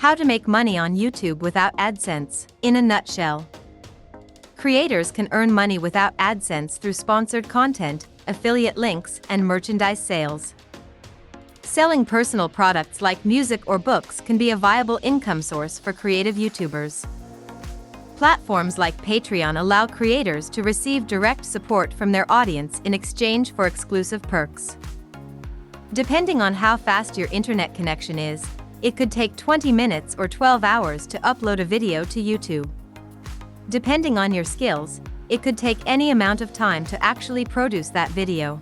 How to make money on YouTube without AdSense. In a nutshell, creators can earn money without AdSense through sponsored content, affiliate links, and merchandise sales. Selling personal products like music or books can be a viable income source for creative YouTubers. Platforms like Patreon allow creators to receive direct support from their audience in exchange for exclusive perks. Depending on how fast your internet connection is, it could take 20 minutes or 12 hours to upload a video to YouTube. Depending on your skills, it could take any amount of time to actually produce that video.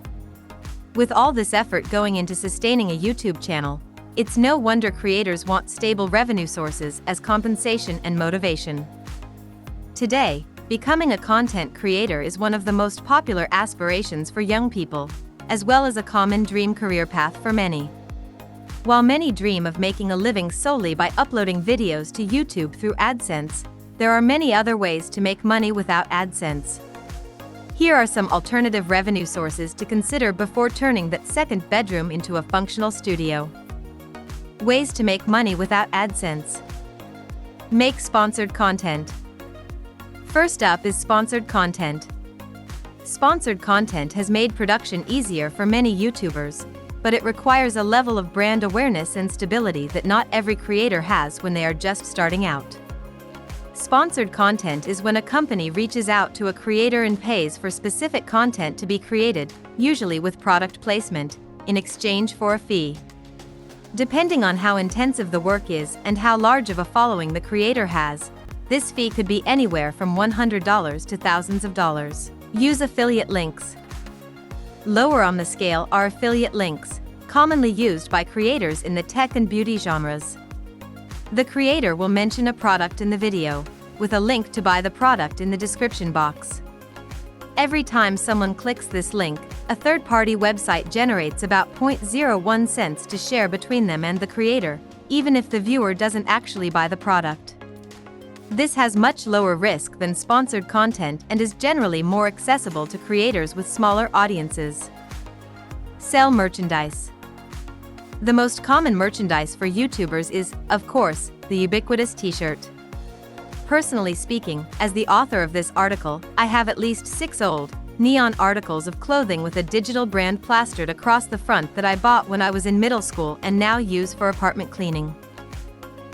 With all this effort going into sustaining a YouTube channel, it's no wonder creators want stable revenue sources as compensation and motivation. Today, becoming a content creator is one of the most popular aspirations for young people, as well as a common dream career path for many. While many dream of making a living solely by uploading videos to YouTube through AdSense, there are many other ways to make money without AdSense. Here are some alternative revenue sources to consider before turning that second bedroom into a functional studio. Ways to make money without AdSense. Make sponsored content. First up is sponsored content. Sponsored content has made production easier for many YouTubers, but it requires a level of brand awareness and stability that not every creator has when they are just starting out. Sponsored content is when a company reaches out to a creator and pays for specific content to be created, usually with product placement, in exchange for a fee. Depending on how intensive the work is and how large of a following the creator has, this fee could be anywhere from $100 to thousands of dollars. Use affiliate links. Lower on the scale are affiliate links, commonly used by creators in the tech and beauty genres. The creator will mention a product in the video, with a link to buy the product in the description box. Every time someone clicks this link, a third-party website generates about 0.01 cents to share between them and the creator, even if the viewer doesn't actually buy the product. This has much lower risk than sponsored content and is generally more accessible to creators with smaller audiences. Sell merchandise. The most common merchandise for YouTubers is, of course, the ubiquitous t-shirt. Personally speaking, as the author of this article, I have at least 6 old, neon articles of clothing with a digital brand plastered across the front that I bought when I was in middle school and now use for apartment cleaning.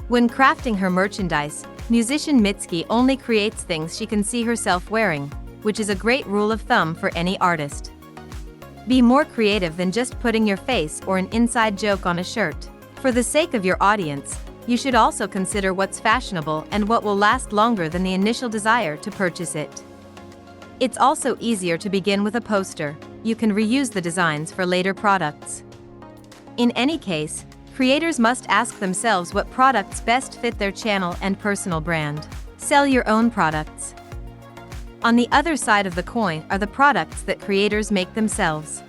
When crafting her merchandise, musician Mitski only creates things she can see herself wearing, which is a great rule of thumb for any artist. Be more creative than just putting your face or an inside joke on a shirt. For the sake of your audience, you should also consider what's fashionable and what will last longer than the initial desire to purchase it. It's also easier to begin with a poster. You can reuse the designs for later products. In any case, creators must ask themselves what products best fit their channel and personal brand. Sell your own products. On the other side of the coin are the products that creators make themselves.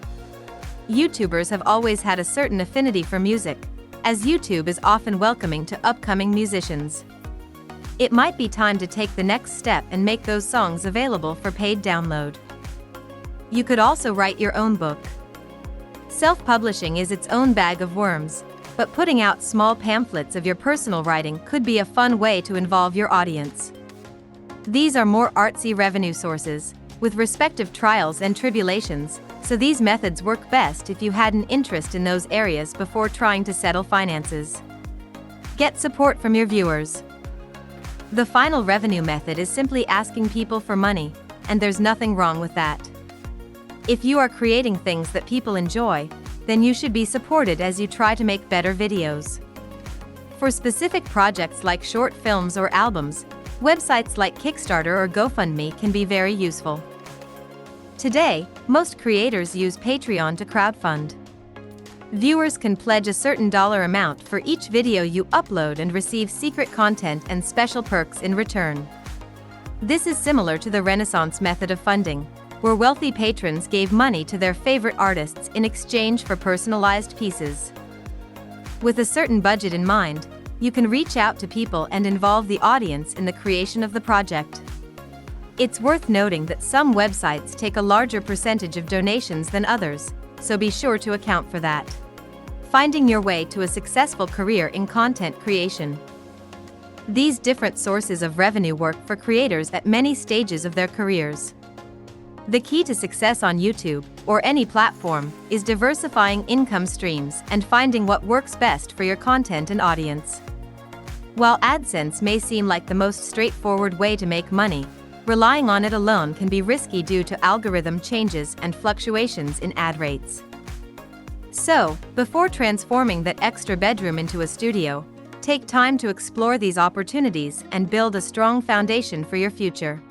YouTubers have always had a certain affinity for music, as YouTube is often welcoming to upcoming musicians. It might be time to take the next step and make those songs available for paid download. You could also write your own book. Self-publishing is its own bag of worms, but putting out small pamphlets of your personal writing could be a fun way to involve your audience. These are more artsy revenue sources, with respective trials and tribulations, so these methods work best if you had an interest in those areas before trying to settle finances. Get support from your viewers. The final revenue method is simply asking people for money, and there's nothing wrong with that. If you are creating things that people enjoy, then you should be supported as you try to make better videos. For specific projects like short films or albums, websites like Kickstarter or GoFundMe can be very useful. Today, most creators use Patreon to crowdfund. Viewers can pledge a certain dollar amount for each video you upload and receive secret content and special perks in return. This is similar to the Renaissance method of funding, where wealthy patrons gave money to their favorite artists in exchange for personalized pieces. With a certain budget in mind, you can reach out to people and involve the audience in the creation of the project. It's worth noting that some websites take a larger percentage of donations than others, so be sure to account for that. Finding your way to a successful career in content creation. These different sources of revenue work for creators at many stages of their careers. The key to success on YouTube, or any platform, is diversifying income streams and finding what works best for your content and audience. While AdSense may seem like the most straightforward way to make money, relying on it alone can be risky due to algorithm changes and fluctuations in ad rates. So, before transforming that extra bedroom into a studio, take time to explore these opportunities and build a strong foundation for your future.